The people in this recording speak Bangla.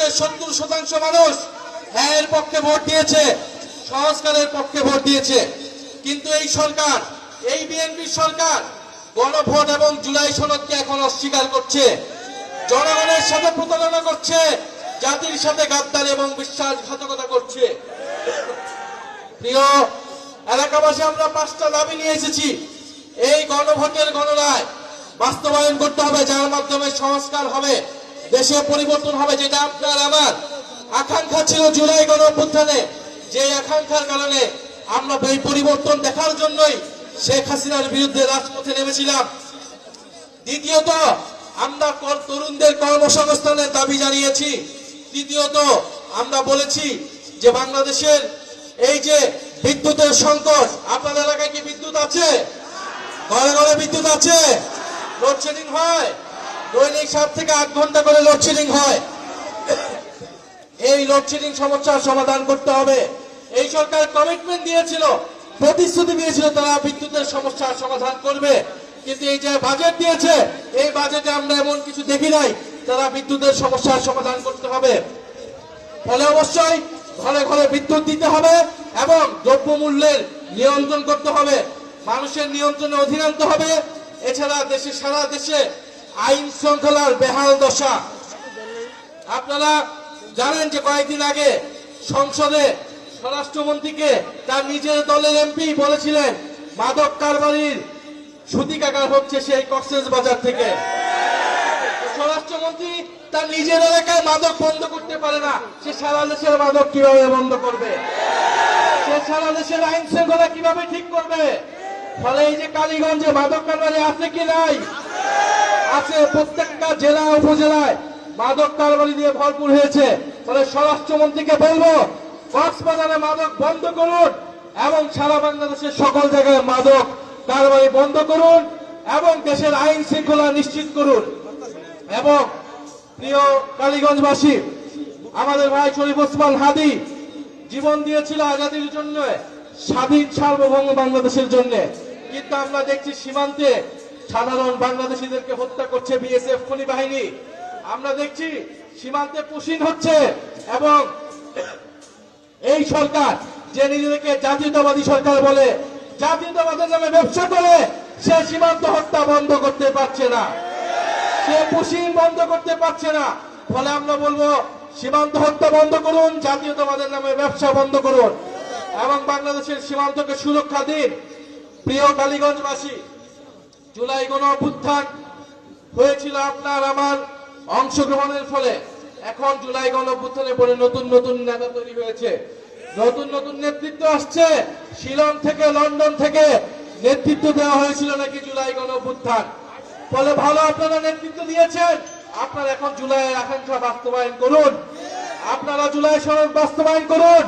বাংলাদেশের 70% মানুষ এর পক্ষে ভোট দিয়েছে, সংস্কারের পক্ষে ভোট দিয়েছে। কিন্তু এই সরকার, এই বিএনপি সরকার গণভোট এবং জুলাই সনদকে এখন অস্বীকার করছে, জনগণের সাথে প্রতারণা করছে, জাতির সাথে গাদ্দারি এবং বিশ্বাসঘাতকতা করছে। প্রিয় এলাকাবাসী, আমরা 5টা দাবি নিয়ে এসেছি। এই গণভোটের গণরায় বাস্তবায়ন করতে হবে, যার মাধ্যমে সংস্কার হবে, দেশে পরিবর্তন হবে, যেটা আপনার আমার আকাঙ্ক্ষা ছিল জুলাই গণঅভ্যুত্থানে। যে আকাঙ্ক্ষার কারণে আমরা এই পরিবর্তন দেখার জন্যই শেখ হাসিনার বিরুদ্ধে রাজপথে নেমেছিলাম। দ্বিতীয়ত, আমরা তরুণদের কর্মসংস্থানের দাবি জানিয়েছি। তৃতীয়ত, আমরা বলেছি যে বাংলাদেশের এই যে বিদ্যুতের সংকট, আপনাদের এলাকায় কি বিদ্যুৎ আছে? ঘরে ঘরে বিদ্যুৎ আছে? লোডশেডিং হয়, দৈনিক 7 থেকে 8 ঘন্টা করে লোডশেডিং হয়। এই লোডশেডিং সমস্যার সমাধান করতে হবে। এই সরকার কমিটমেন্ট দিয়েছিল, প্রতিশ্রুতি দিয়েছিল তারা বিদ্যুতের সমস্যার সমাধান করবে, কিন্তু এই যে বাজেট দিয়েছে, এই বাজেটে আমরা এমন কিছু দেখি নাই তারা বিদ্যুতের সমস্যার সমাধান করতে হবে। ফলে অবশ্যই ঘরে ঘরে বিদ্যুৎ দিতে হবে এবং দ্রব্যমূল্যের নিয়ন্ত্রণ করতে হবে, মানুষের নিয়ন্ত্রণে অধীন আনতে হবে। এছাড়া সারা দেশে আইন শৃঙ্খলার বেহাল দশা। আপনারা জানেন যে কয়েকদিন আগে সংসদে স্বরাষ্ট্রমন্ত্রীকে তার নিজের দলের এমপি বলেছিলেন মাদক কারবারির সূতিকাগার হচ্ছে সেই কক্সবাজার থেকে। স্বরাষ্ট্রমন্ত্রী তার নিজের এলাকায় মাদক বন্ধ করতে পারে না, সে সারা দেশের মাদক কিভাবে বন্ধ করবে? সে সারা দেশের আইন শৃঙ্খলা কিভাবে ঠিক করবে? ফলে এই যে কালীগঞ্জে মাদক কারবারি আছে কি নাই? আছে, প্রত্যেকটা জেলা উপজেলায় মাদক কারবারি দিয়ে ভরপুর হয়েছে। ফলে স্বরাষ্ট্রমন্ত্রীকে বলবো কক্সবাজারে মাদক বন্ধ করুন এবং সারা বাংলাদেশের সকল জায়গায় মাদক কারবারি বন্ধ করুন এবং দেশের আইন শৃঙ্খলা নিশ্চিত করুন। এবং প্রিয় কালীগঞ্জবাসী, আমাদের ভাই শরীফ ওসমান হাদি জীবন দিয়েছিল আজাদির জন্য, স্বাধীন সার্বভৌম বাংলাদেশের জন্য, কিন্তু আমরা দেখছি সীমান্তে সাধারণ বাংলাদেশিদেরকে হত্যা করছে বিএসএফ খনি বাহিনী। আমরা দেখছি সীমান্তে পুশিন হচ্ছে এবং এই সরকার যে নিজেদেরকে জাতীয়তাবাদী সরকার বলে, জাতীয়তাবাদের নামে ব্যবসা করে, সে সীমান্ত হত্যা বন্ধ করতে পারছে না, সে পুশিন বন্ধ করতে পারছে না। ফলে আমরা বলবো সীমান্ত হত্যা বন্ধ করুন, জাতীয়তাবাদের নামে ব্যবসা বন্ধ করুন এবং বাংলাদেশের সীমান্তকে সুরক্ষা দিন। প্রিয় কালীগঞ্জবাসী, জুলাই গণঅভ্যুত্থান হয়েছিল আপনার আমার অংশগ্রহণের ফলে। এখন জুলাই গণঅভ্যুত্থানের পরে নতুন নতুন নেতা তৈরি হয়েছে, নতুন নতুন নেতৃত্ব আসছে। শিলং থেকে, লন্ডন থেকে নেতৃত্ব দেওয়া হয়েছিল নাকি জুলাই গণঅভ্যুত্থান। ফলে ভালো, আপনারা নেতৃত্ব দিয়েছেন, আপনারা এখন জুলাইয়ের আকাঙ্ক্ষা বাস্তবায়ন করুন, আপনারা জুলাই সনদ বাস্তবায়ন করুন।